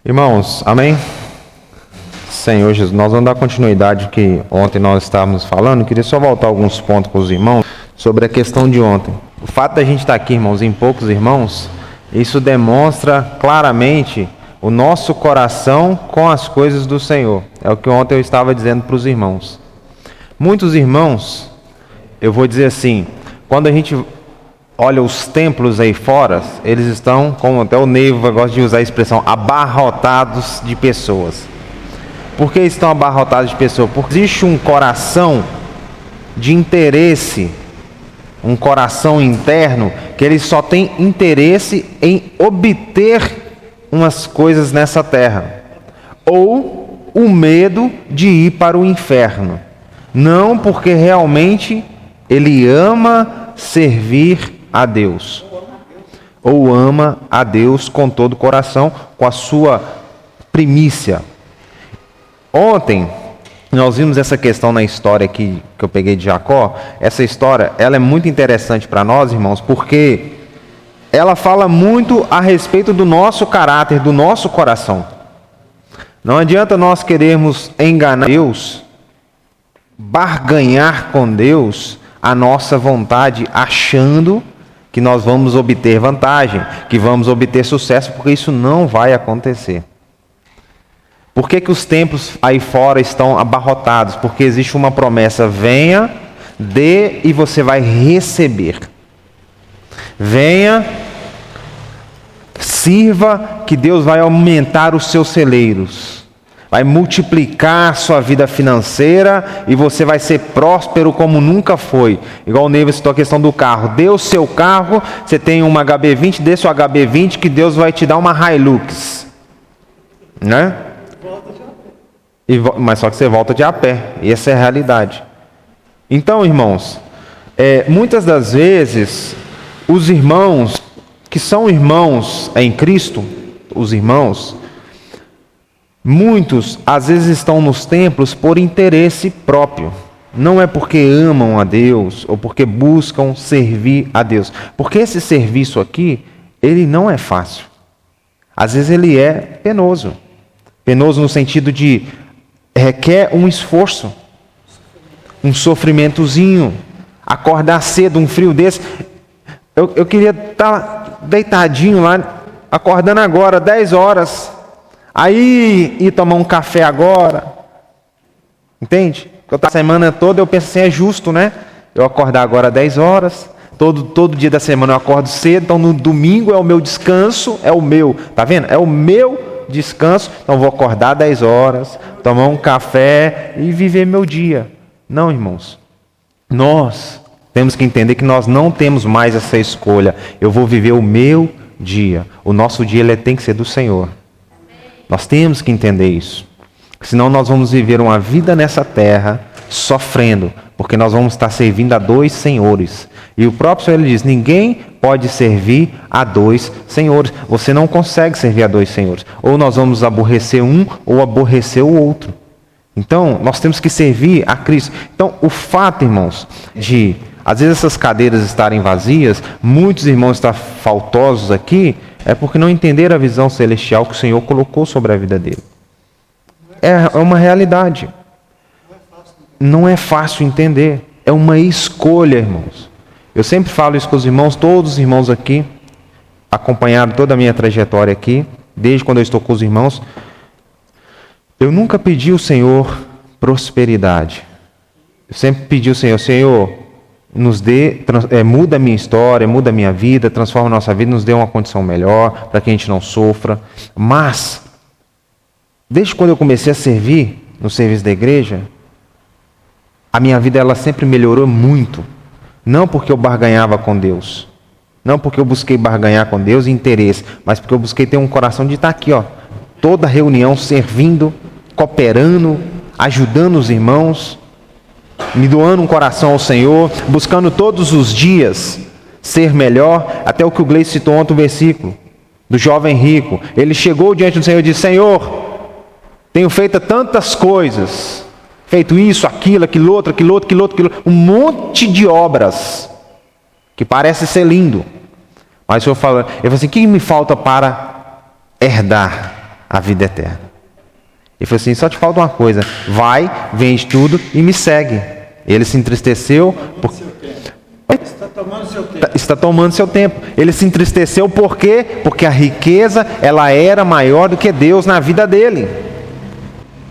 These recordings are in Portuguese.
Irmãos, amém? Senhor Jesus, nós vamos dar continuidade que ontem nós estávamos falando. Eu queria só voltar alguns pontos com os irmãos sobre a questão de ontem. O fato da gente estar aqui, irmãos, em poucos irmãos, isso demonstra claramente o nosso coração com as coisas do Senhor. É o que ontem eu estava dizendo para os irmãos. Muitos irmãos, eu vou dizer assim, quando a gente olha os templos aí fora, eles estão, como até o Neiva gosta de usar a expressão, abarrotados de pessoas. Por que estão abarrotados de pessoas? Porque existe um coração de interesse, um coração interno, que ele só tem interesse em obter umas coisas nessa terra. Ou o medo de ir para o inferno. Não porque realmente ele ama servir a Deus, ou ama a Deus com todo o coração, com a sua primícia. Ontem nós vimos essa questão na história que eu peguei de Jacó. Essa história, ela é muito interessante para nós, irmãos, porque ela fala muito a respeito do nosso caráter, do nosso coração. Não adianta nós querermos enganar Deus, barganhar com Deus a nossa vontade, achando que nós vamos obter vantagem, que vamos obter sucesso, porque isso não vai acontecer. Por que os templos aí fora estão abarrotados? Porque existe uma promessa: venha, dê e você vai receber. Venha, sirva, que Deus vai aumentar os seus celeiros. Vai multiplicar a sua vida financeira e você vai ser próspero como nunca foi. Igual o Neiva citou a questão do carro. Dê o seu carro, você tem uma HB20, dê seu HB20 que Deus vai te dar uma Hilux. Né? Mas só que você volta de a pé. E essa é a realidade. Então, irmãos, muitas das vezes, os irmãos que são irmãos em Cristo, os irmãos, muitos, às vezes, estão nos templos por interesse próprio. Não é porque amam a Deus ou porque buscam servir a Deus. Porque esse serviço aqui, ele não é fácil. Às vezes ele é penoso. Penoso no sentido de requer um esforço, um sofrimentozinho. Acordar cedo, um frio desse. Eu queria estar deitadinho lá, acordando agora, 10 horas. Aí, ir tomar um café agora, entende? Eu a semana toda eu penso assim, é justo, né? Eu acordar agora 10 horas, todo dia da semana eu acordo cedo, então no domingo é o meu descanso, é o meu, tá vendo? É o meu descanso, então vou acordar 10 horas, tomar um café e viver meu dia. Não, irmãos, nós temos que entender que nós não temos mais essa escolha. Eu vou viver o meu dia, o nosso dia ele tem que ser do Senhor. Nós temos que entender isso. Senão nós vamos viver uma vida nessa terra sofrendo, porque nós vamos estar servindo a dois senhores. E o próprio Senhor ele diz, ninguém pode servir a dois senhores. Você não consegue servir a dois senhores. Ou nós vamos aborrecer um ou aborrecer o outro. Então, nós temos que servir a Cristo. Então, o fato, irmãos, de às vezes essas cadeiras estarem vazias, muitos irmãos estão faltosos aqui, é porque não entenderam a visão celestial que o Senhor colocou sobre a vida dele. É uma realidade. Não é fácil entender. É uma escolha, irmãos. Eu sempre falo isso com os irmãos, todos os irmãos aqui, acompanharam toda a minha trajetória aqui, desde quando eu estou com os irmãos. Eu nunca pedi ao Senhor prosperidade. Eu sempre pedi ao Senhor, Senhor, nos dê, muda a minha história, muda a minha vida, transforma a nossa vida, nos dê uma condição melhor, para que a gente não sofra. Mas, desde quando eu comecei a servir no serviço da igreja, a minha vida ela sempre melhorou muito. Não porque eu barganhava com Deus, não porque eu busquei barganhar com Deus e interesse, mas porque eu busquei ter um coração de estar aqui, ó, toda reunião servindo, cooperando, ajudando os irmãos, me doando um coração ao Senhor, buscando todos os dias ser melhor, até o que o Gleice citou ontem, o versículo do jovem rico. Ele chegou diante do Senhor e disse, Senhor, tenho feito tantas coisas, feito isso, aquilo, aquilo outro, um monte de obras, que parece ser lindo. Mas o Senhor fala, ele fala assim, o que me falta para herdar a vida eterna. Ele falou assim, só te falta uma coisa, vai, vende tudo e me segue. Ele se entristeceu, está tomando seu tempo. Ele se entristeceu por quê? Porque a riqueza, ela era maior do que Deus na vida dele.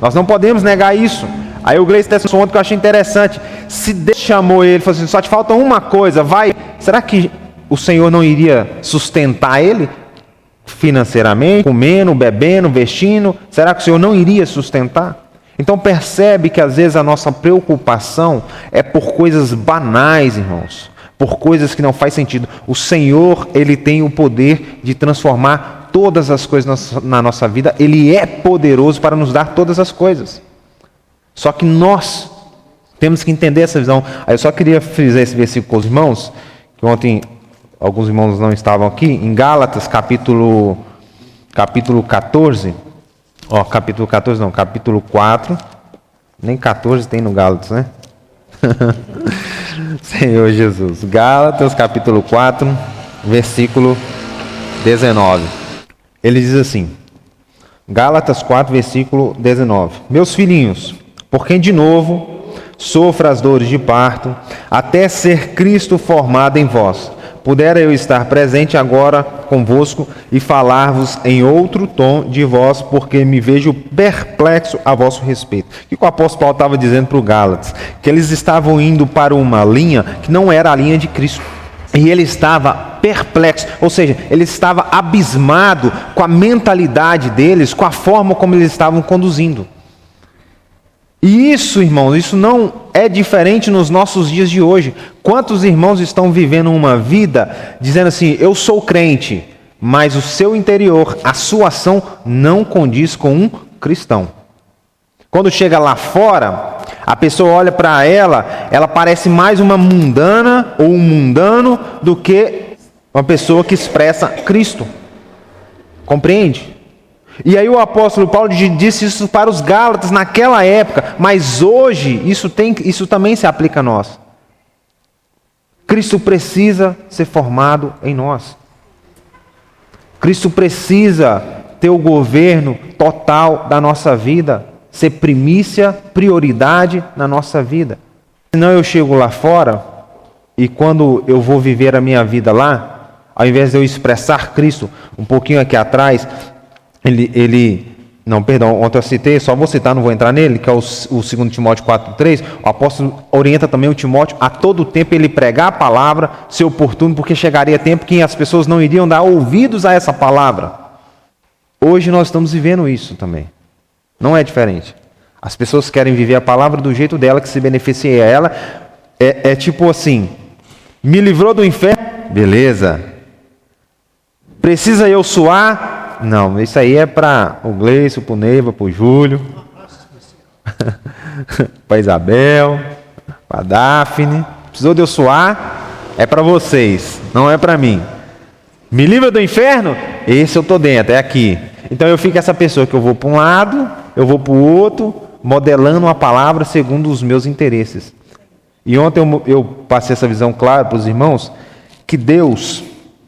Nós não podemos negar isso. Aí o Gleice desse um ponto que eu achei interessante. Se Deus chamou ele, falou assim, só te falta uma coisa, vai. Será que o Senhor não iria sustentar ele financeiramente, comendo, bebendo, vestindo? Será que o Senhor não iria sustentar? Então percebe que às vezes a nossa preocupação é por coisas banais, irmãos, por coisas que não faz sentido. O Senhor, Ele tem o poder de transformar todas as coisas na nossa vida. Ele é poderoso para nos dar todas as coisas. Só que nós temos que entender essa visão. Aí eu só queria frisar esse versículo com os irmãos, que ontem alguns irmãos não estavam aqui, em Gálatas, capítulo 14, capítulo 4, nem 14 tem no Gálatas, né? Senhor Jesus. Gálatas, capítulo 4, versículo 19. Ele diz assim, Gálatas 4, versículo 19. Meus filhinhos, por quem de novo sofra as dores de parto, até ser Cristo formado em vós, pudera eu estar presente agora convosco e falar-vos em outro tom de voz, porque me vejo perplexo a vosso respeito. O que o apóstolo Paulo estava dizendo para os Gálatas? Que eles estavam indo para uma linha que não era a linha de Cristo. E ele estava perplexo, ou seja, ele estava abismado com a mentalidade deles, com a forma como eles estavam conduzindo. E isso, irmãos, isso não é diferente nos nossos dias de hoje. Quantos irmãos estão vivendo uma vida dizendo assim, eu sou crente, mas o seu interior, a sua ação não condiz com um cristão. Quando chega lá fora, a pessoa olha para ela parece mais uma mundana ou um mundano do que uma pessoa que expressa Cristo. Compreende? E aí o apóstolo Paulo disse isso para os Gálatas naquela época, mas hoje isso também se aplica a nós. Cristo precisa ser formado em nós. Cristo precisa ter o governo total da nossa vida, ser primícia, prioridade na nossa vida. Senão eu chego lá fora e quando eu vou viver a minha vida lá, ao invés de eu expressar Cristo, um pouquinho aqui atrás, ontem eu citei, só vou citar, não vou entrar nele, que é o 2 Timóteo 4,3, o apóstolo orienta também o Timóteo a todo tempo ele pregar a palavra, ser oportuno, porque chegaria tempo que as pessoas não iriam dar ouvidos a essa palavra. Hoje nós estamos vivendo isso também, não é diferente. As pessoas querem viver a palavra do jeito dela, que se beneficie a ela, é tipo assim, me livrou do inferno, beleza, precisa eu suar? Não, isso aí é para o Gleice, para o Neiva, para o Júlio, para a Isabel, para a Daphne. Precisou de eu suar? É para vocês, não é para mim. Me livra do inferno? Esse eu estou dentro, é aqui. Então eu fico essa pessoa que eu vou para um lado, eu vou para o outro, modelando a palavra segundo os meus interesses. E ontem eu passei essa visão clara para os irmãos, que Deus,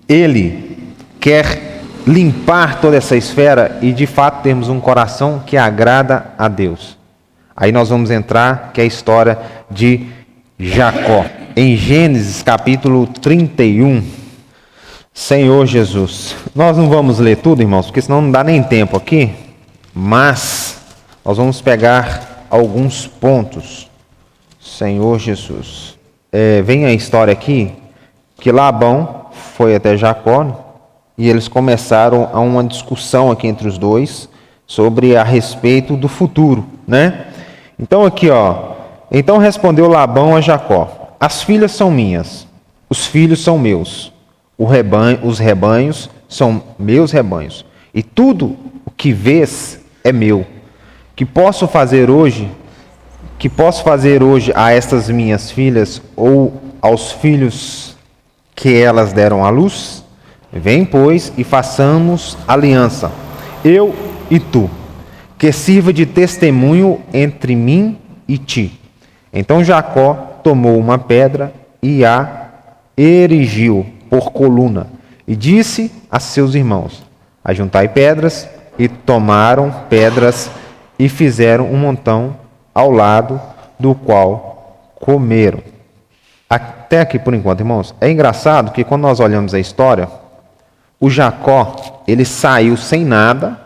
Ele quer limpar toda essa esfera e de fato termos um coração que agrada a Deus. Aí nós vamos entrar, que é a história de Jacó. Em Gênesis capítulo 31, Senhor Jesus. Nós não vamos ler tudo, irmãos, porque senão não dá nem tempo aqui, mas nós vamos pegar alguns pontos. Senhor Jesus. Vem a história aqui, que Labão foi até Jacó, e eles começaram a uma discussão aqui entre os dois sobre a respeito do futuro, né? Então aqui, então respondeu Labão a Jacó: as filhas são minhas, os filhos são meus, os rebanhos são meus rebanhos, e tudo o que vês é meu. Que posso fazer hoje a estas minhas filhas ou aos filhos que elas deram à luz? Vem, pois, e façamos aliança, eu e tu, que sirva de testemunho entre mim e ti. Então Jacó tomou uma pedra e a erigiu por coluna, e disse a seus irmãos: ajuntai pedras e tomaram pedras e fizeram um montão ao lado do qual comeram. Até aqui por enquanto, irmãos. É engraçado que quando nós olhamos a história, o Jacó, ele saiu sem nada,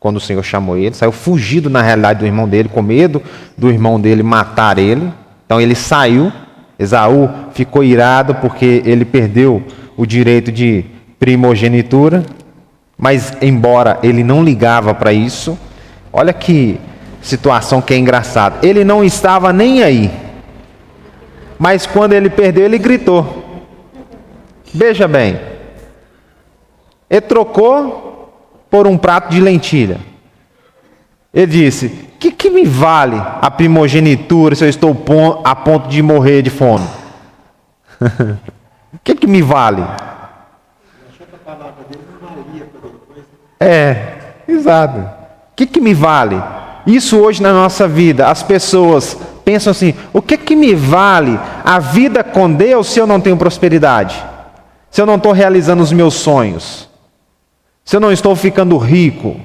quando o Senhor chamou ele, saiu fugido na realidade do irmão dele, com medo do irmão dele matar ele. Então ele saiu, Esaú ficou irado porque ele perdeu o direito de primogenitura, mas embora ele não ligava para isso, olha que situação que é engraçada. Ele não estava nem aí, mas quando ele perdeu, ele gritou. Veja bem, ele trocou por um prato de lentilha. Ele disse: que me vale a primogenitura se eu estou a ponto de morrer de fome? Que me vale? Exato. Que me vale? Isso hoje na nossa vida, as pessoas pensam assim: o que me vale a vida com Deus se eu não tenho prosperidade? Se eu não estou realizando os meus sonhos? Se eu não estou ficando rico?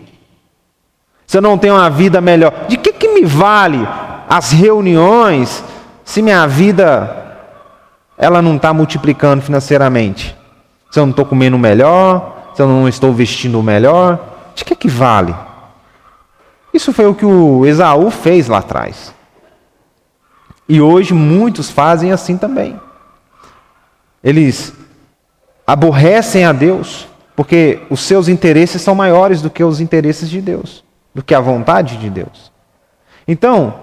Se eu não tenho uma vida melhor? De que me vale as reuniões se minha vida ela não está multiplicando financeiramente? Se eu não estou comendo melhor? Se eu não estou vestindo melhor? De que vale? Isso foi o que o Esaú fez lá atrás. E hoje muitos fazem assim também. Eles aborrecem a Deus porque os seus interesses são maiores do que os interesses de Deus, do que a vontade de Deus. Então,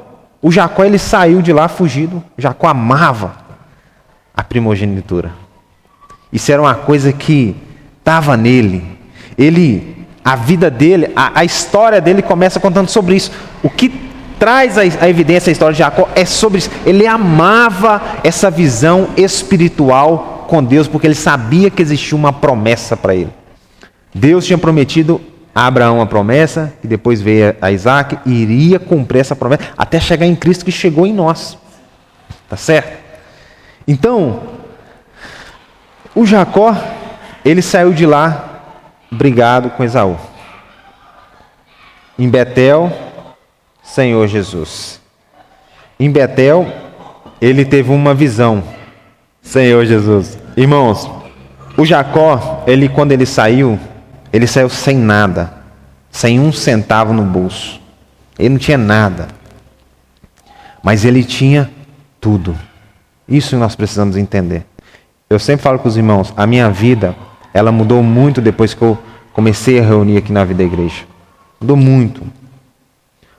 o Jacó, ele saiu de lá fugido. Jacó amava a primogenitura. Isso era uma coisa que estava nele. A vida dele, a história dele começa contando sobre isso. O que traz a evidência a história de Jacó é sobre isso. Ele amava essa visão espiritual com Deus, porque ele sabia que existia uma promessa para ele. Deus tinha prometido a Abraão a promessa, e depois veio a Isaac, e iria cumprir essa promessa, até chegar em Cristo, que chegou em nós. Tá certo? Então, o Jacó, ele saiu de lá brigado com Esaú. Em Betel, Senhor Jesus. Em Betel, ele teve uma visão. Senhor Jesus. Irmãos, o Jacó, quando ele saiu sem nada, sem um centavo no bolso. Ele não tinha nada, mas ele tinha tudo. Isso nós precisamos entender. Eu sempre falo com os irmãos, a minha vida, ela mudou muito depois que eu comecei a reunir aqui na Vida da Igreja. Mudou muito.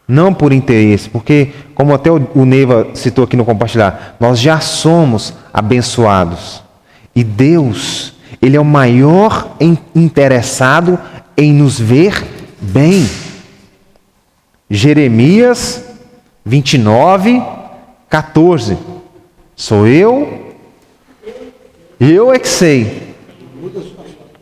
Não por interesse, porque, como até o Neiva citou aqui no compartilhar, nós já somos abençoados. E Deus, Ele é o maior interessado em nos ver bem. Jeremias 29, 14. Sou eu é que sei.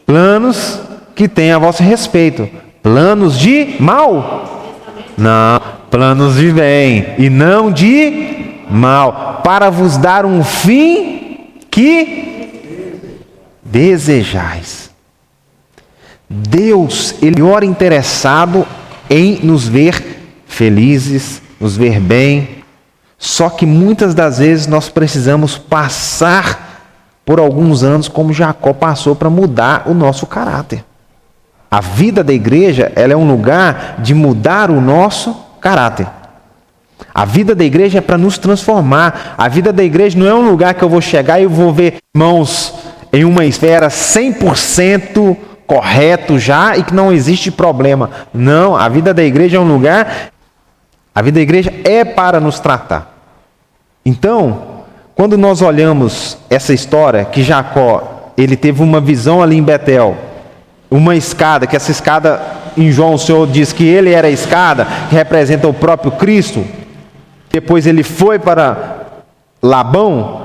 Planos que têm a vosso respeito. Planos de mal? Não, planos de bem e não de mal, para vos dar um fim que desejais. Deus, Ele é o maior interessado em nos ver felizes, nos ver bem. Só que muitas das vezes nós precisamos passar por alguns anos como Jacó passou para mudar o nosso caráter. A vida da igreja, ela é um lugar de mudar o nosso caráter. A vida da igreja é para nos transformar. A vida da igreja não é um lugar que eu vou chegar e eu vou ver irmãos em uma esfera 100% correto já e que não existe problema. Não, a vida da igreja é um lugar... A vida da igreja é para nos tratar. Então, quando nós olhamos essa história, que Jacó, ele teve uma visão ali em Betel, uma escada, que essa escada, em João, o Senhor diz que ele era a escada, que representa o próprio Cristo. Depois ele foi para Labão,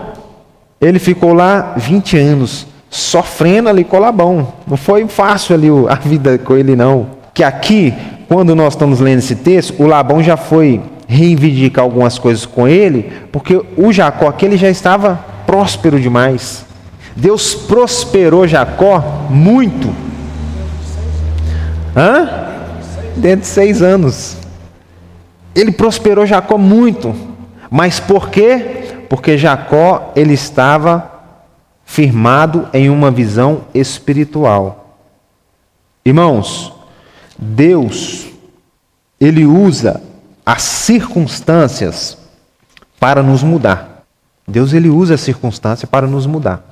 ele ficou lá 20 anos, sofrendo ali com Labão. Não foi fácil ali a vida com ele, não. Que aqui, quando nós estamos lendo esse texto, o Labão já foi reivindicar algumas coisas com ele, porque o Jacó aqui, ele já estava próspero demais. Deus prosperou Jacó muito. dentro de 6 anos. Ele prosperou Jacó muito. Mas por quê? Porque Jacó, ele estava firmado em uma visão espiritual. Irmãos, Deus, ele usa as circunstâncias para nos mudar. Deus, ele usa a circunstância para nos mudar.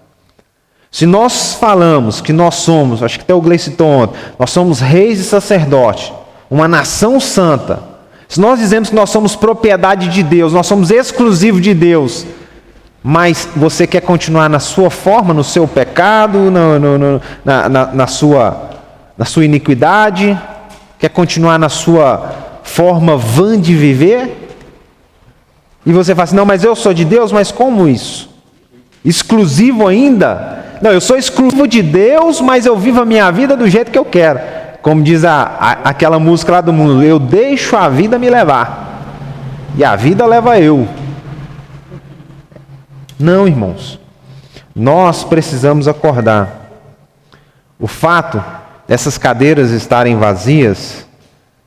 Se nós falamos que nós somos, acho que até o Gleice citou ontem, nós somos reis e sacerdotes, uma nação santa. Se nós dizemos que nós somos propriedade de Deus, nós somos exclusivos de Deus, mas você quer continuar na sua forma, no seu pecado, na sua iniquidade, quer continuar na sua forma vã de viver, e você fala assim, não, mas eu sou de Deus, mas como isso? Exclusivo ainda? Não, eu sou exclusivo de Deus, mas eu vivo a minha vida do jeito que eu quero. Como diz aquela música lá do mundo, eu deixo a vida me levar, e a vida leva eu. Não, irmãos, nós precisamos acordar. O fato dessas cadeiras estarem vazias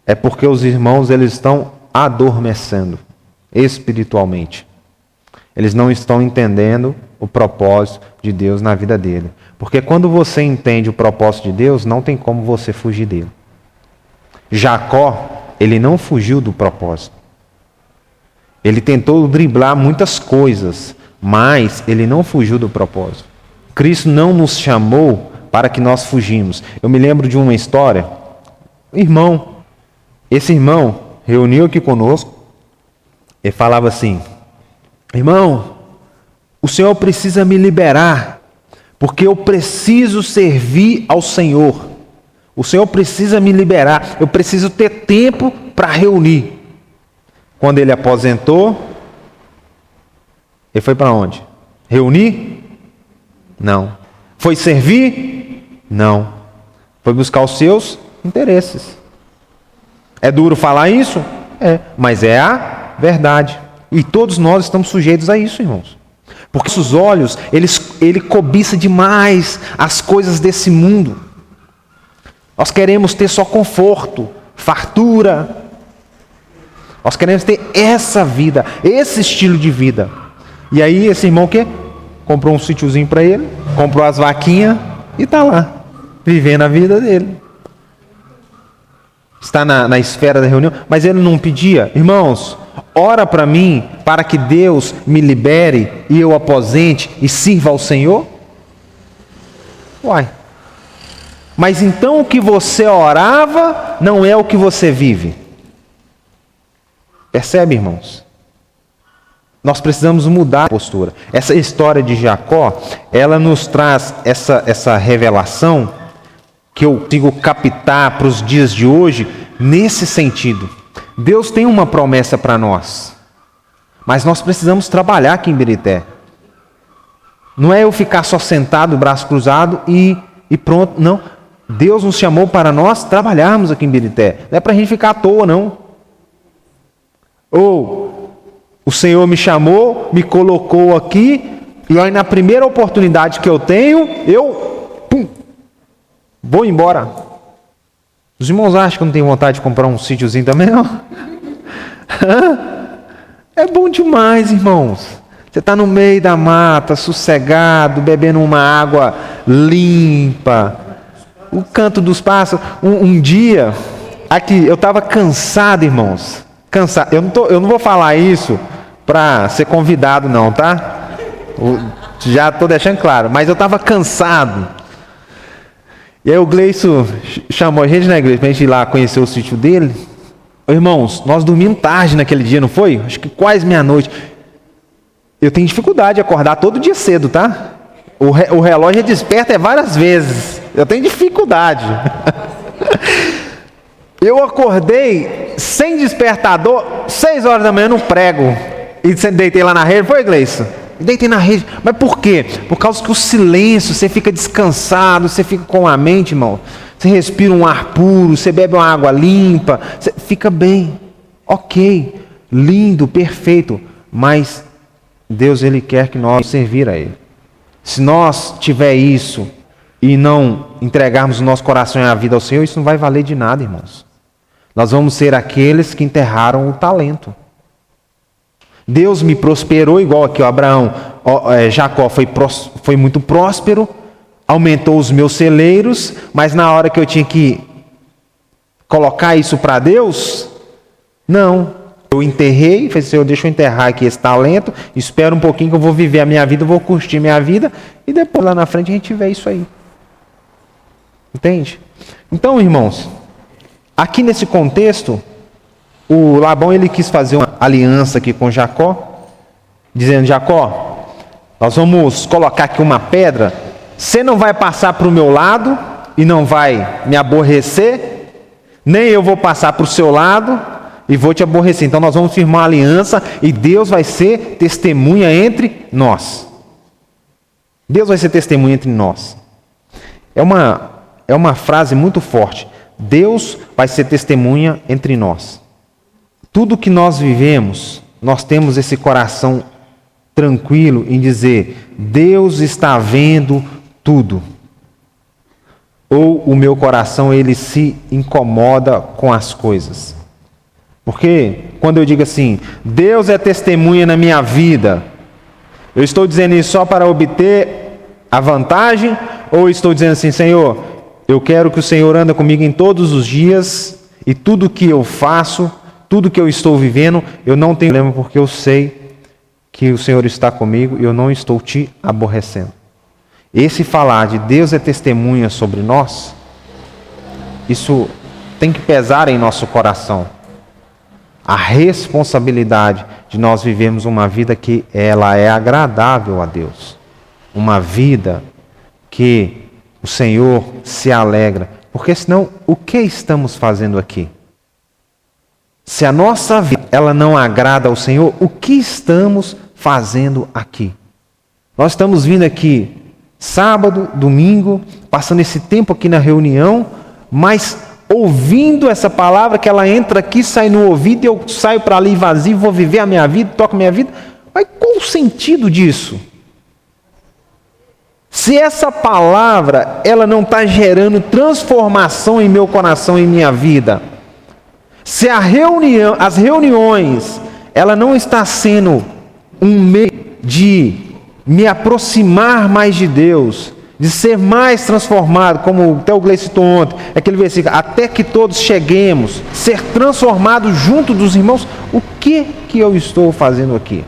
é porque os irmãos, eles estão adormecendo espiritualmente. Eles não estão entendendo o propósito de Deus na vida dele. Porque quando você entende o propósito de Deus, não tem como você fugir dele. Jacó, ele não fugiu do propósito. Ele tentou driblar muitas coisas, mas ele não fugiu do propósito. Cristo não nos chamou para que nós fugimos. Eu me lembro de uma história. Esse irmão reuniu aqui conosco e falava assim, irmão, o Senhor precisa me liberar, porque eu preciso servir ao Senhor. O Senhor precisa me liberar, eu preciso ter tempo para reunir. Quando ele aposentou, ele foi para onde? Reunir? Não. Foi servir? Não. Foi buscar os seus interesses. É duro falar isso? É, mas é a verdade. E todos nós estamos sujeitos a isso, irmãos. Porque nossos olhos, ele cobiça demais as coisas desse mundo. Nós queremos ter só conforto, fartura. Nós queremos ter essa vida, esse estilo de vida. E aí esse irmão o quê? Comprou um sítiozinho para ele, comprou as vaquinhas e está lá, vivendo a vida dele. Está na esfera da reunião, mas ele não pedia, irmãos, ora para mim, para que Deus me libere e eu aposente e sirva ao Senhor? Uai, mas então o que você orava não é o que você vive. Percebe, irmãos? Nós precisamos mudar a postura. Essa história de Jacó, ela nos traz essa revelação que eu consigo captar para os dias de hoje, nesse sentido. Deus tem uma promessa para nós, mas nós precisamos trabalhar aqui em Birité. Não é eu ficar só sentado, braço cruzado e pronto, não. Deus nos chamou para nós trabalharmos aqui em Birité. Não é para a gente ficar à toa, não. Ou o Senhor me chamou, me colocou aqui, e aí na primeira oportunidade que eu tenho, vou embora. Os irmãos acham que eu não tenho vontade de comprar um sítiozinho também, não? É bom demais, irmãos. Você está no meio da mata, sossegado, bebendo uma água limpa, o canto dos pássaros. Um dia, aqui, eu estava cansado, irmãos. Cansado. Eu não vou falar isso para ser convidado, não, tá? Já estou deixando claro. Mas eu estava cansado. E aí o Gleison chamou a gente, né, Gleison, para a gente ir lá conhecer o sítio dele. Irmãos, nós dormimos tarde naquele dia, não foi? Acho que quase meia-noite. Eu tenho dificuldade de acordar todo dia cedo, tá? O relógio desperta várias vezes. Eu tenho dificuldade. Eu acordei sem despertador, 6 horas da manhã no prego. E deitei lá na rede, foi, Gleison? Deitei na rede. Mas por quê? Por causa que o silêncio, você fica descansado, você fica com a mente, irmão. Você respira um ar puro, você bebe uma água limpa, você fica bem. Ok, lindo, perfeito. Mas Deus, Ele quer que nós servir a Ele. Se nós tiver isso e não entregarmos o nosso coração e a vida ao Senhor, isso não vai valer de nada, irmãos. Nós vamos ser aqueles que enterraram o talento. Deus me prosperou, igual aqui o Abraão, Jacó foi muito próspero, aumentou os meus celeiros, mas na hora que eu tinha que colocar isso para Deus, não. Eu enterrei, falei, Senhor, deixa eu enterrar aqui esse talento, espera um pouquinho que eu vou viver a minha vida, vou curtir minha vida, e depois lá na frente a gente vê isso aí. Entende? Então, irmãos, aqui nesse contexto, o Labão ele quis fazer uma aliança aqui com Jacó, dizendo, Jacó, nós vamos colocar aqui uma pedra, você não vai passar para o meu lado e não vai me aborrecer, nem eu vou passar para o seu lado e vou te aborrecer. Então nós vamos firmar uma aliança e Deus vai ser testemunha entre nós. Deus vai ser testemunha entre nós. É uma frase muito forte. Deus vai ser testemunha entre nós. Tudo que nós vivemos, nós temos esse coração tranquilo em dizer, Deus está vendo tudo. Ou o meu coração, ele se incomoda com as coisas. Porque quando eu digo assim, Deus é testemunha na minha vida, eu estou dizendo isso só para obter a vantagem? Ou estou dizendo assim, Senhor, eu quero que o Senhor ande comigo em todos os dias e tudo que eu faço, tudo que eu estou vivendo, eu não tenho problema porque eu sei que o Senhor está comigo e eu não estou te aborrecendo. Esse falar de Deus é testemunha sobre nós, isso tem que pesar em nosso coração. A responsabilidade de nós vivermos uma vida que ela é agradável a Deus. Uma vida que o Senhor se alegra. Porque senão, o que estamos fazendo aqui? Se a nossa vida ela não agrada ao Senhor, o que estamos fazendo aqui? Nós estamos vindo aqui sábado, domingo, passando esse tempo aqui na reunião, mas ouvindo essa palavra que ela entra aqui, sai no ouvido e eu saio para ali vazio, vou viver a minha vida, toco a minha vida. Mas qual o sentido disso? Se essa palavra ela não está gerando transformação em meu coração e em minha vida, se as reuniões ela não está sendo um meio de me aproximar mais de Deus, de ser mais transformado, como até o Gleice citou ontem, aquele versículo, até que todos cheguemos, ser transformados junto dos irmãos, o que eu estou fazendo aqui?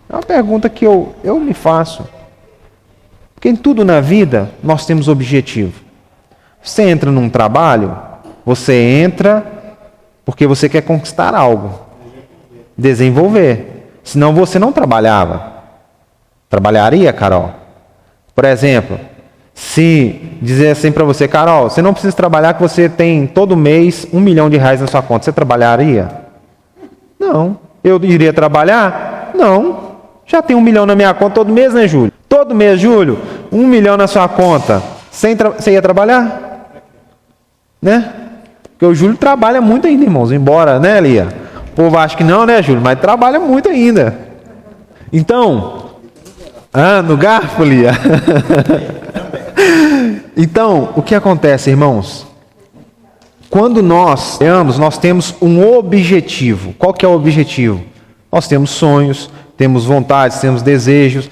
É uma pergunta que eu me faço. Porque em tudo na vida, nós temos objetivo. Você entra num trabalho, você entra porque você quer conquistar algo, desenvolver. Senão você não trabalhava. Trabalharia, Carol? Por exemplo, se dizer assim para você, Carol, você não precisa trabalhar que você tem todo mês R$1 milhão na sua conta, você trabalharia? Não. Eu iria trabalhar? Não. Já tem R$1 milhão na minha conta todo mês, né, Júlio? Todo mês, Júlio, R$1 milhão na sua conta. Você ia trabalhar? Né? Porque o Júlio trabalha muito ainda, irmãos. Embora, né, Lia? O povo acha que não, né, Júlio? Mas trabalha muito ainda. Então, no garfo, Lia? Então, o que acontece, irmãos? Quando nós temos um objetivo. Qual que é o objetivo? Nós temos sonhos, temos vontades, temos desejos.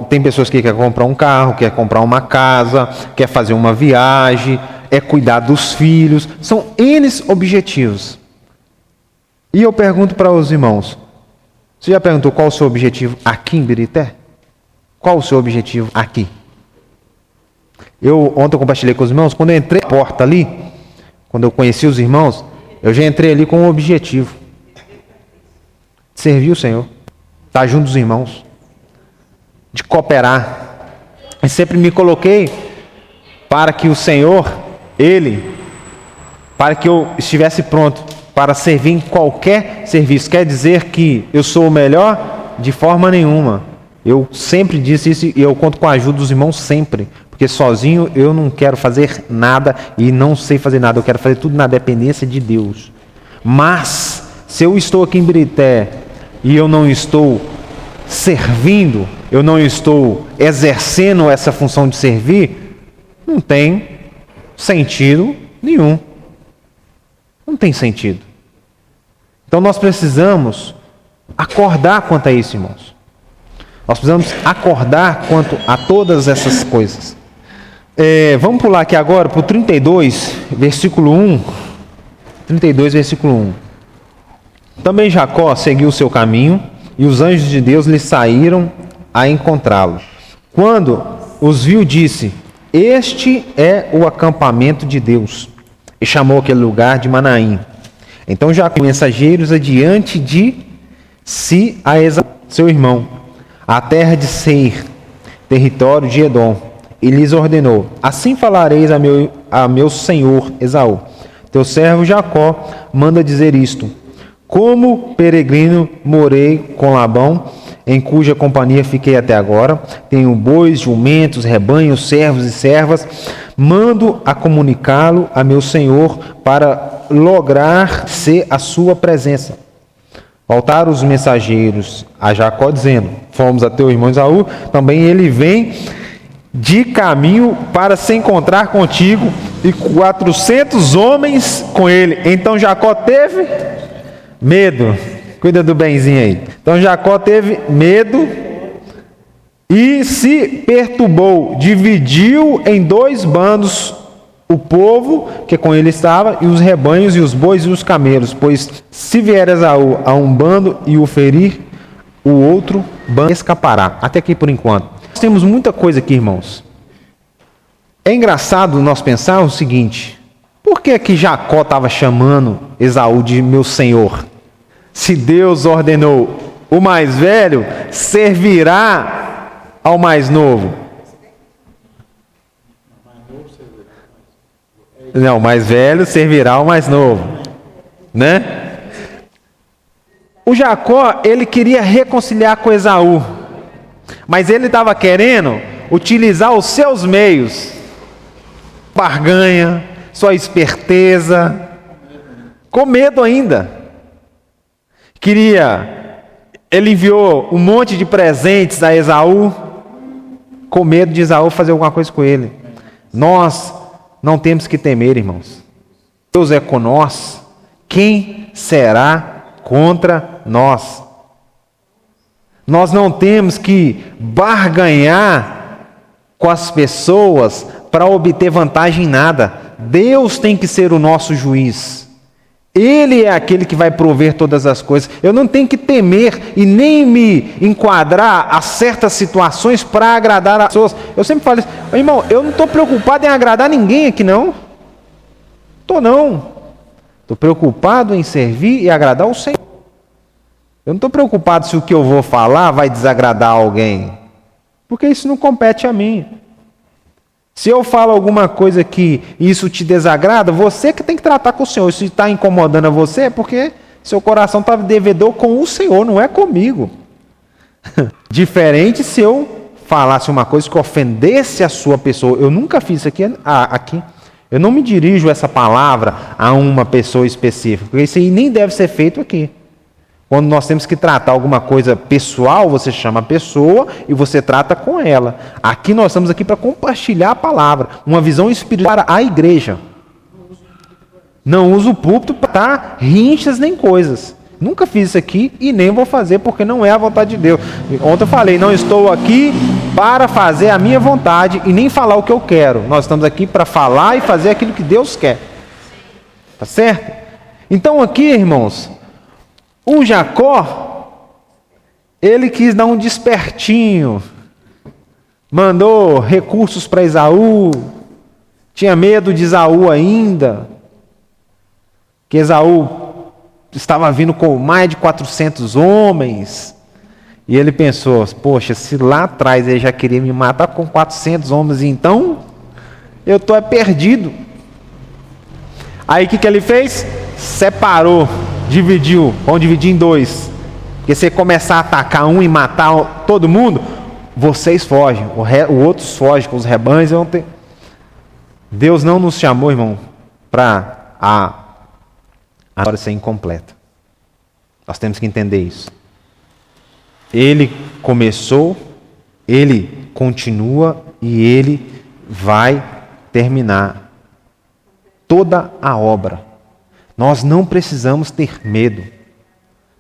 Tem pessoas que querem comprar um carro, quer comprar uma casa, quer fazer uma viagem, é cuidar dos filhos. São N objetivos. E eu pergunto para os irmãos, você já perguntou qual o seu objetivo aqui em Birité? Qual o seu objetivo aqui? Ontem eu compartilhei com os irmãos, quando eu entrei na porta ali, quando eu conheci os irmãos, eu já entrei ali com um objetivo. Servir o Senhor. Estar junto dos irmãos. De cooperar. E sempre me coloquei para que o Senhor, para que eu estivesse pronto para servir em qualquer serviço. Quer dizer que eu sou o melhor? De forma nenhuma. Eu sempre disse isso e eu conto com a ajuda dos irmãos sempre. Porque sozinho eu não quero fazer nada e não sei fazer nada. Eu quero fazer tudo na dependência de Deus. Mas, se eu estou aqui em Birité e eu não estou servindo, eu não estou exercendo essa função de servir, não tem sentido nenhum. Não tem sentido. Então nós precisamos acordar quanto a isso, irmãos. Nós precisamos acordar quanto a todas essas coisas. Vamos pular aqui agora para o 32, versículo 1. 32, versículo 1. Também Jacó seguiu o seu caminho, e os anjos de Deus lhe saíram a encontrá-lo. Quando os viu, disse: Este é o acampamento de Deus. E chamou aquele lugar de Manaim. Então Jacó enviou mensageiros adiante de si a Esaú, seu irmão, a terra de Seir, território de Edom, e lhes ordenou: Assim falareis a meu senhor Esaú: Teu servo Jacó manda dizer isto: Como peregrino morei com Labão, em cuja companhia fiquei até agora. Tenho bois, jumentos, rebanhos, servos e servas. Mando a comunicá-lo a meu senhor para lograr-se a sua presença. Voltaram os mensageiros a Jacó, dizendo: Fomos a teu irmão Esaú, também ele vem de caminho para se encontrar contigo, e 400 homens com ele. Então Jacó teve medo. Cuida do benzinho aí. Então Jacó teve medo e se perturbou. Dividiu em 2 bandos o povo que com ele estava, e os rebanhos, e os bois, e os camelos. Pois se vier Esaú a um bando e o ferir, o outro bando escapará. Até aqui por enquanto. Nós temos muita coisa aqui, irmãos. É engraçado nós pensar o seguinte: por que Jacó estava chamando Esaú de meu senhor? Se Deus ordenou: o mais velho servirá ao mais novo. Não, o mais velho servirá ao mais novo, né? O Jacó, ele queria reconciliar com Esaú, mas ele estava querendo utilizar os seus meios, barganha, sua esperteza, com medo ainda. Ele enviou um monte de presentes a Esaú, com medo de Esaú fazer alguma coisa com ele. Nós não temos que temer, irmãos. Deus é com nós. Quem será contra nós? Nós não temos que barganhar com as pessoas para obter vantagem em nada. Deus tem que ser o nosso juiz. Ele é aquele que vai prover todas as coisas. Eu não tenho que temer e nem me enquadrar a certas situações para agradar as pessoas. Eu sempre falo isso: irmão, eu não estou preocupado em agradar ninguém aqui não. Estou preocupado em servir e agradar o Senhor. Eu não estou preocupado se o que eu vou falar vai desagradar alguém, porque isso não compete a mim. Se eu falo alguma coisa que isso te desagrada, você que tem que tratar com o Senhor. Se está incomodando a você, é porque seu coração está devedor com o Senhor, não é comigo. Diferente se eu falasse uma coisa que ofendesse a sua pessoa. Eu nunca fiz isso aqui. Eu não me dirijo essa palavra a uma pessoa específica, porque isso aí nem deve ser feito aqui. Quando nós temos que tratar alguma coisa pessoal, você chama a pessoa e você trata com ela. Aqui nós estamos aqui para compartilhar a palavra, uma visão espiritual para a igreja. Não uso o púlpito para dar rinchas nem coisas. Nunca fiz isso aqui e nem vou fazer, porque não é a vontade de Deus. Ontem eu falei: não estou aqui para fazer a minha vontade e nem falar o que eu quero. Nós estamos aqui para falar e fazer aquilo que Deus quer. Tá certo? Então aqui, irmãos, o Jacó, ele quis dar um despertinho, mandou recursos para Esaú, tinha medo de Esaú ainda, que Esaú estava vindo com mais de 400 homens, e ele pensou: poxa, se lá atrás ele já queria me matar com 400 homens, então eu estou perdido. Aí o que ele fez? Separou. Dividiu, vamos dividir em 2. Porque se começar a atacar um e matar todo mundo, vocês fogem, o outros fogem com os rebanhos. Deus não nos chamou, irmão, para a história ser incompleta. Nós temos que entender isso. Ele começou, ele continua e ele vai terminar toda a obra. Nós não precisamos ter medo.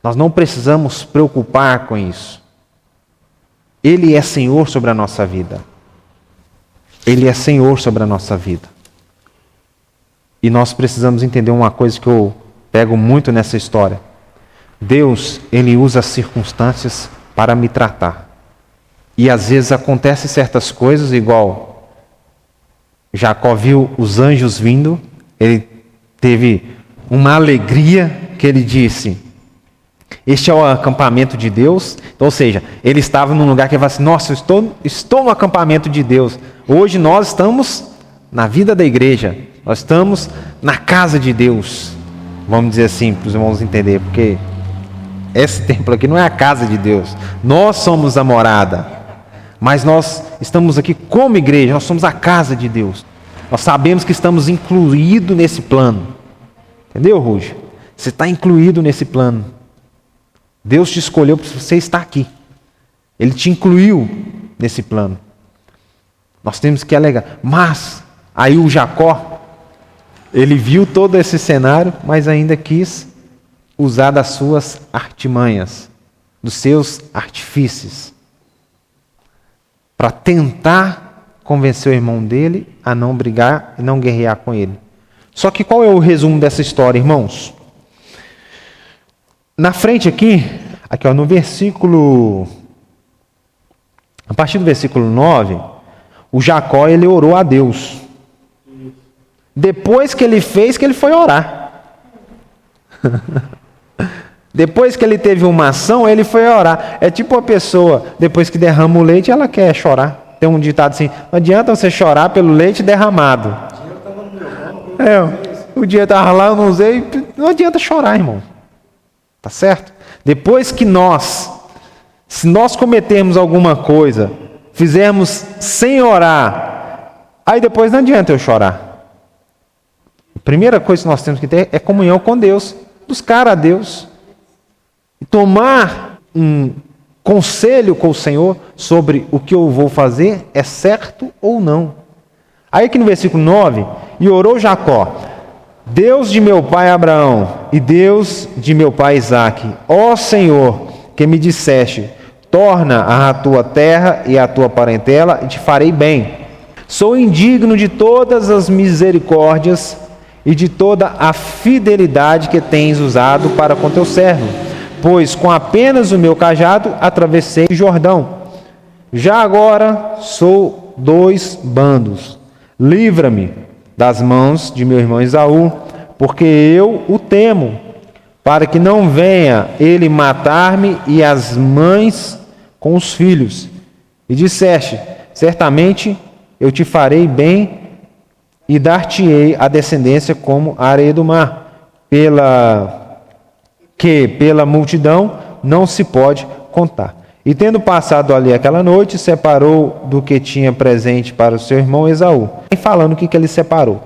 Nós não precisamos preocupar com isso. Ele é Senhor sobre a nossa vida. Ele é Senhor sobre a nossa vida. E nós precisamos entender uma coisa que eu pego muito nessa história. Deus, Ele usa as circunstâncias para me tratar. E às vezes acontecem certas coisas, igual Jacó viu os anjos vindo, ele teve uma alegria que ele disse: este é o acampamento de Deus. Então, ou seja, ele estava num lugar que ele falou assim: nossa, eu estou no acampamento de Deus. Hoje nós estamos na vida da igreja, nós estamos na casa de Deus. Vamos dizer assim, para os irmãos entenderem, porque esse templo aqui não é a casa de Deus, nós somos a morada. Mas nós estamos aqui como igreja, nós somos a casa de Deus. Nós sabemos que estamos incluídos nesse plano. Entendeu, Ruge? Você está incluído nesse plano. Deus te escolheu para você estar aqui. Ele te incluiu nesse plano. Nós temos que alegar. Mas, aí o Jacó, ele viu todo esse cenário, mas ainda quis usar das suas artimanhas, dos seus artifícios, para tentar convencer o irmão dele a não brigar e não guerrear com ele. Só que qual é o resumo dessa história, irmãos? Na frente aqui ó, no versículo, a partir do versículo 9, o Jacó, ele orou a Deus. Depois que ele fez, que ele foi orar. Depois que ele teve uma ação, ele foi orar. É tipo a pessoa, depois que derrama o leite, ela quer chorar. Tem um ditado assim: não adianta você chorar pelo leite derramado. O dinheiro estava lá, eu não usei. Não adianta chorar, irmão. Tá certo? Depois que se nós cometermos alguma coisa, fizermos sem orar, aí depois não adianta eu chorar. A primeira coisa que nós temos que ter é comunhão com Deus, buscar a Deus. Tomar um conselho com o Senhor sobre o que eu vou fazer, é certo ou não. Aí aqui no versículo 9, e orou Jacó: Deus de meu pai Abraão e Deus de meu pai Isaque, ó Senhor, que me disseste: torna a tua terra e a tua parentela, e te farei bem. Sou indigno de todas as misericórdias e de toda a fidelidade que tens usado para com teu servo, pois com apenas o meu cajado atravessei o Jordão. Já agora sou 2 bandos. Livra-me das mãos de meu irmão Esaú, porque eu o temo, para que não venha ele matar-me e as mães com os filhos. E disseste: certamente eu te farei bem e dar-te-ei a descendência como a areia do mar, pela multidão não se pode contar. E tendo passado ali aquela noite, separou do que tinha presente para o seu irmão Esaú. E falando o que ele separou.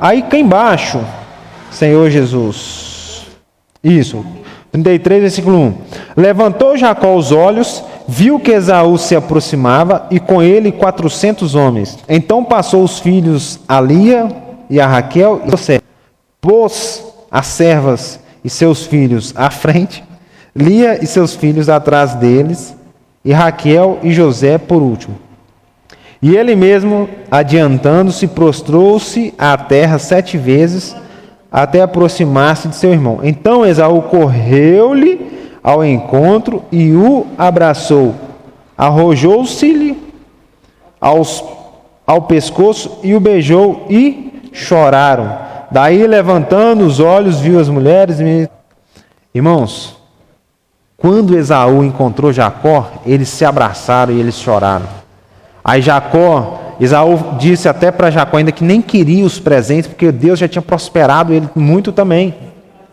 Aí cá embaixo, Senhor Jesus. Isso. 33, versículo 1. Levantou Jacó os olhos, viu que Esaú se aproximava e com ele 400 homens. Então passou os filhos a Lia e a Raquel e José. Pôs as servas e seus filhos à frente, Lia e seus filhos atrás deles, e Raquel e José por último. E ele mesmo, adiantando-se, prostrou-se à terra 7 vezes, até aproximar-se de seu irmão. Então Esaú correu-lhe ao encontro e o abraçou. Arrojou-se-lhe ao pescoço e o beijou e choraram. Daí, levantando os olhos, viu as mulheres. Irmãos, quando Esaú encontrou Jacó, eles se abraçaram e eles choraram. Aí Esaú disse até para Jacó ainda que nem queria os presentes, porque Deus já tinha prosperado ele muito também.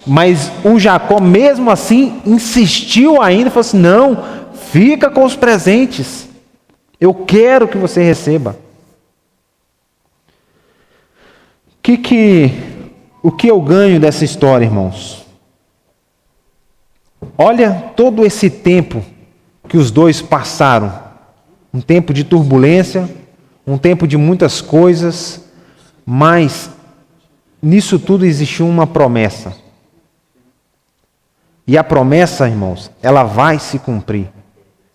Mas o Jacó, mesmo assim, insistiu ainda, falou assim: não, fica com os presentes. Eu quero que você receba. O que eu ganho dessa história, irmãos? Olha todo esse tempo que os dois passaram. Um tempo de turbulência, um tempo de muitas coisas, mas nisso tudo existiu uma promessa. E a promessa, irmãos, ela vai se cumprir.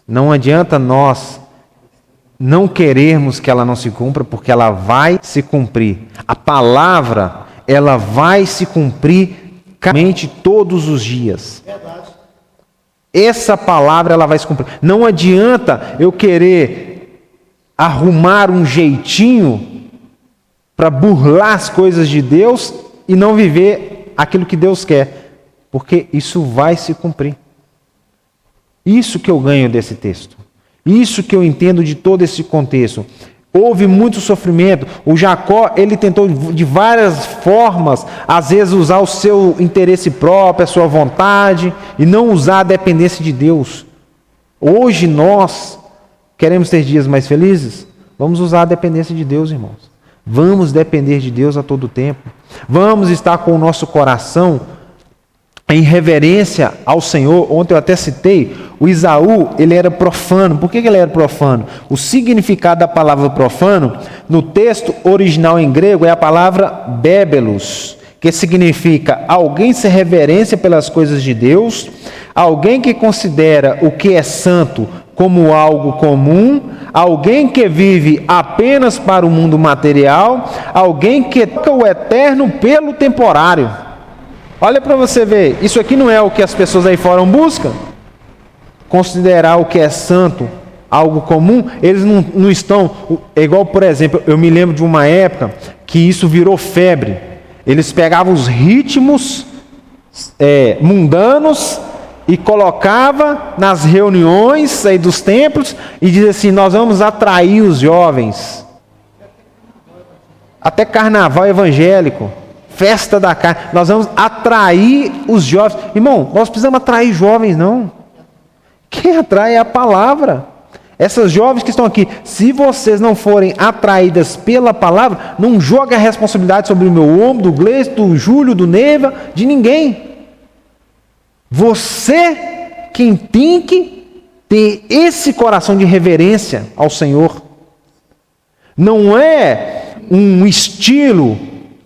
Não adianta nós não querermos que ela não se cumpra, porque ela vai se cumprir. A palavra, ela vai se cumprir todos os dias. Essa palavra, ela vai se cumprir. Não adianta eu querer arrumar um jeitinho para burlar as coisas de Deus e não viver aquilo que Deus quer, porque isso vai se cumprir. Isso que eu ganho desse texto. Isso que eu entendo de todo esse contexto. Houve muito sofrimento. O Jacó, ele tentou de várias formas, às vezes usar o seu interesse próprio, a sua vontade, e não usar a dependência de Deus. Hoje nós queremos ter dias mais felizes? Vamos usar a dependência de Deus, irmãos. Vamos depender de Deus a todo tempo. Vamos estar com o nosso coração em reverência ao Senhor. Ontem eu até citei, o Esaú, ele era profano. Por que ele era profano? O significado da palavra profano, no texto original em grego, é a palavra bébelos, que significa alguém sem reverência pelas coisas de Deus, alguém que considera o que é santo como algo comum, alguém que vive apenas para o mundo material, alguém que troca o eterno pelo temporário. Olha para você ver, isso aqui não é o que as pessoas aí fora buscam? Considerar o que é santo algo comum, eles não estão... É igual, por exemplo, eu me lembro de uma época que isso virou febre. Eles pegavam os ritmos mundanos e colocavam nas reuniões aí dos templos e diziam assim, nós vamos atrair os jovens. Até carnaval evangélico. Festa da carne, nós vamos atrair os jovens. Irmão, nós precisamos atrair jovens, não. Quem atrai é a palavra. Essas jovens que estão aqui, se vocês não forem atraídas pela palavra, não jogue a responsabilidade sobre o meu ombro, do Gleice, do Júlio, do Neiva, de ninguém. Você quem tem que ter esse coração de reverência ao Senhor. Não é um estilo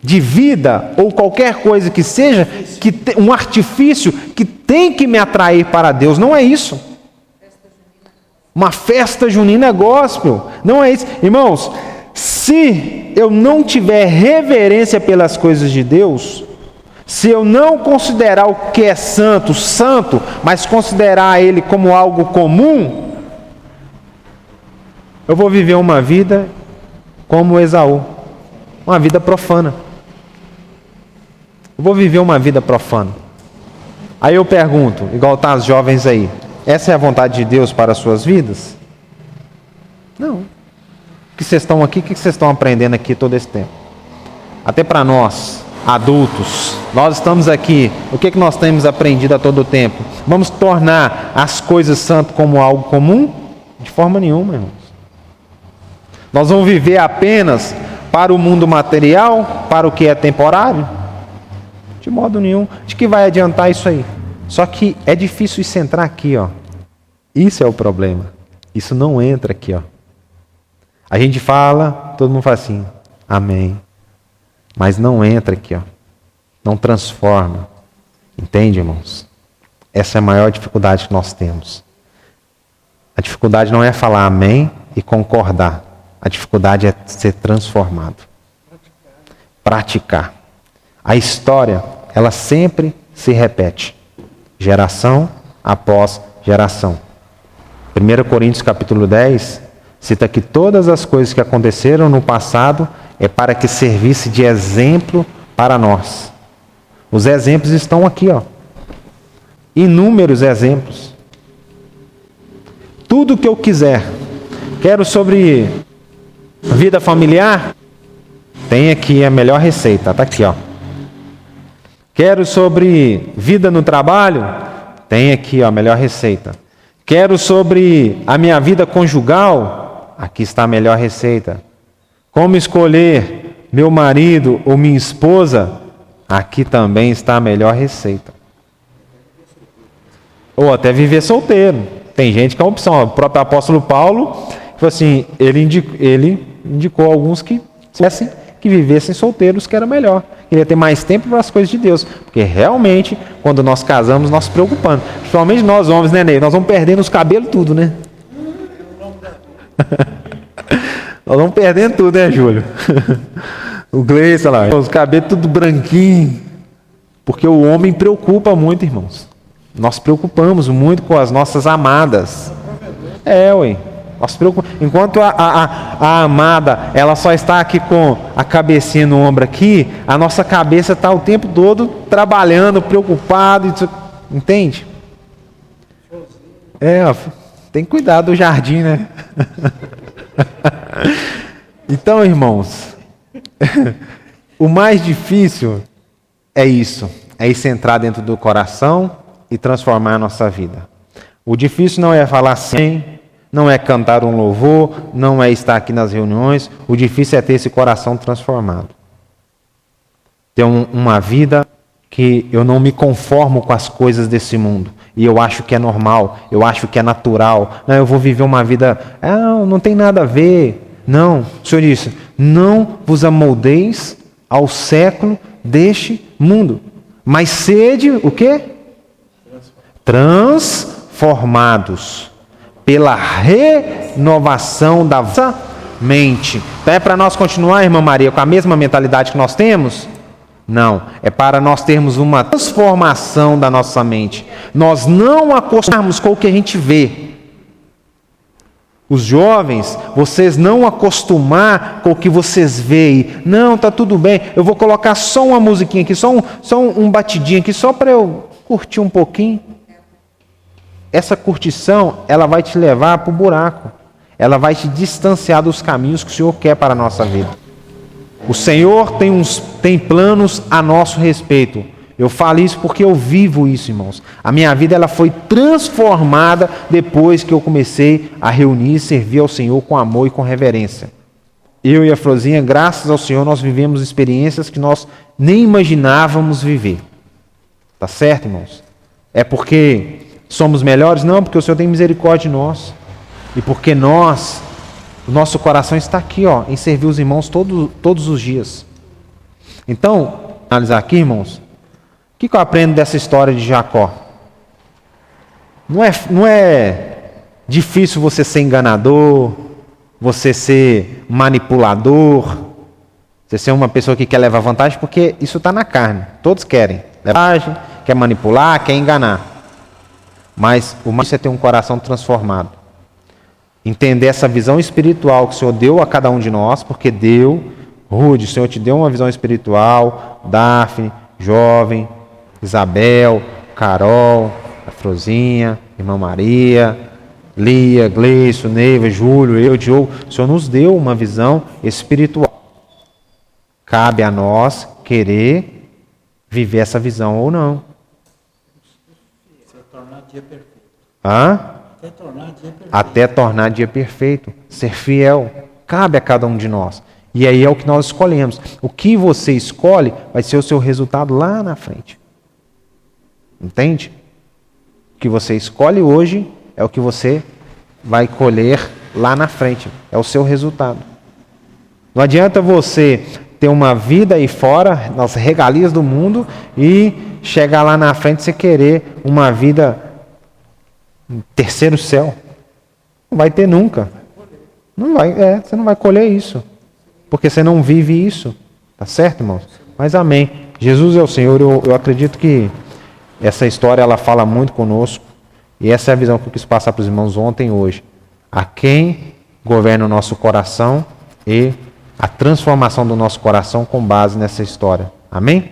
de vida ou qualquer coisa que seja, um artifício que tem que me atrair para Deus. Não é isso. Uma festa junina é gospel. Não é isso. Irmãos, se eu não tiver reverência pelas coisas de Deus, se eu não considerar o que é santo, santo, mas considerar ele como algo comum, eu vou viver uma vida como Esaú, uma vida profana. Eu vou viver uma vida profana. Aí eu pergunto, igual tá as jovens aí, essa é a vontade de Deus para as suas vidas? Não. O que vocês estão aqui, o que vocês estão aprendendo aqui todo esse tempo? Até para nós, adultos, nós estamos aqui, o que nós temos aprendido a todo tempo? Vamos tornar as coisas santas como algo comum? De forma nenhuma, irmãos. Nós vamos viver apenas para o mundo material, para o que é temporário? De modo nenhum. De que vai adiantar isso aí? Só que é difícil isso entrar aqui, ó. Isso é o problema. Isso não entra aqui, ó. A gente fala, todo mundo fala assim, amém. Mas não entra aqui, ó. Não transforma. Entende, irmãos? Essa é a maior dificuldade que nós temos. A dificuldade não é falar amém e concordar. A dificuldade é ser transformado. Praticar. A história, ela sempre se repete. Geração após geração. 1 Coríntios capítulo 10 cita que todas as coisas que aconteceram no passado é para que servisse de exemplo para nós. Os exemplos estão aqui, ó. Inúmeros exemplos. Tudo que eu quiser. Quero sobre vida familiar? Tem aqui a melhor receita, está aqui, ó. Quero sobre vida no trabalho? Tem aqui, ó, a melhor receita. Quero sobre a minha vida conjugal? Aqui está a melhor receita. Como escolher meu marido ou minha esposa? Aqui também está a melhor receita. Ou até viver solteiro. Tem gente que é uma opção. O próprio apóstolo Paulo, assim, ele indicou alguns que vivessem solteiros, que era melhor. queria ter mais tempo para as coisas de Deus. Porque realmente, quando nós casamos, nós se preocupamos. Principalmente nós homens, né, Ney? Nós vamos perdendo os cabelos tudo, né? Nós vamos perdendo tudo, né, Júlio? O Gleison lá, os cabelos tudo branquinho. Porque o homem preocupa muito, irmãos. Nós preocupamos muito com as nossas amadas. Ué. Nós preocupamos. Enquanto a amada, ela só está aqui com a cabecinha no ombro aqui, a nossa cabeça está o tempo todo trabalhando, preocupado. Entende? Tem que cuidar do jardim, né? Então, irmãos, o mais difícil é isso. É isso entrar dentro do coração e transformar a nossa vida. O difícil não é falar sim, não é cantar um louvor, não é estar aqui nas reuniões. O difícil é ter esse coração transformado. Ter uma vida que eu não me conformo com as coisas desse mundo. E eu acho que é normal, eu acho que é natural. Não, eu vou viver uma vida... não tem nada a ver. Não, o Senhor disse, não vos amoldeis ao século deste mundo. Mas sede, o quê? Transformados pela renovação da vossa mente. Então é para nós continuar, irmã Maria, com a mesma mentalidade que nós temos? Não, é para nós termos uma transformação da nossa mente. Nós não acostumarmos com o que a gente vê. Os jovens, vocês não acostumar com o que vocês veem. Não, tá tudo bem, eu vou colocar só uma musiquinha aqui, só um batidinho aqui, só para eu curtir um pouquinho. Essa curtição, ela vai te levar para o buraco. Ela vai te distanciar dos caminhos que o Senhor quer para a nossa vida. O Senhor tem planos a nosso respeito. Eu falo isso porque eu vivo isso, irmãos. A minha vida ela foi transformada depois que eu comecei a reunir e servir ao Senhor com amor e com reverência. Eu e a Frozinha, graças ao Senhor, nós vivemos experiências que nós nem imaginávamos viver. Tá certo, irmãos? É porque somos melhores? Não, porque o Senhor tem misericórdia de nós. E porque o nosso coração está aqui, em servir os irmãos todos os dias. Então, analisar aqui, irmãos, o que eu aprendo dessa história de Jacó? Não é difícil você ser enganador, você ser manipulador, você ser uma pessoa que quer levar vantagem, porque isso está na carne. Todos querem levar vantagem, quer manipular, quer enganar. Mas o mais é ter um coração transformado. Entender essa visão espiritual que o Senhor deu a cada um de nós, porque Rude, o Senhor te deu uma visão espiritual, Daphne, jovem, Isabel, Carol, a Frozinha, irmã Maria, Lia, Gleison, Neiva, Júlio, eu, Diogo. O Senhor nos deu uma visão espiritual. Cabe a nós querer viver essa visão ou não. Até tornar dia perfeito. Até tornar dia perfeito. Ser fiel. Cabe a cada um de nós. E aí é o que nós escolhemos. O que você escolhe vai ser o seu resultado lá na frente. Entende? O que você escolhe hoje é o que você vai colher lá na frente. É o seu resultado. Não adianta você ter uma vida aí fora, nas regalias do mundo, e chegar lá na frente e você querer uma vida em terceiro céu. Não vai ter nunca. Não vai, você não vai colher isso. Porque você não vive isso. Tá certo, irmãos? Mas amém. Jesus é o Senhor. Eu acredito que essa história ela fala muito conosco. E essa é a visão que eu quis passar para os irmãos ontem e hoje. A quem governa o nosso coração e a transformação do nosso coração com base nessa história. Amém?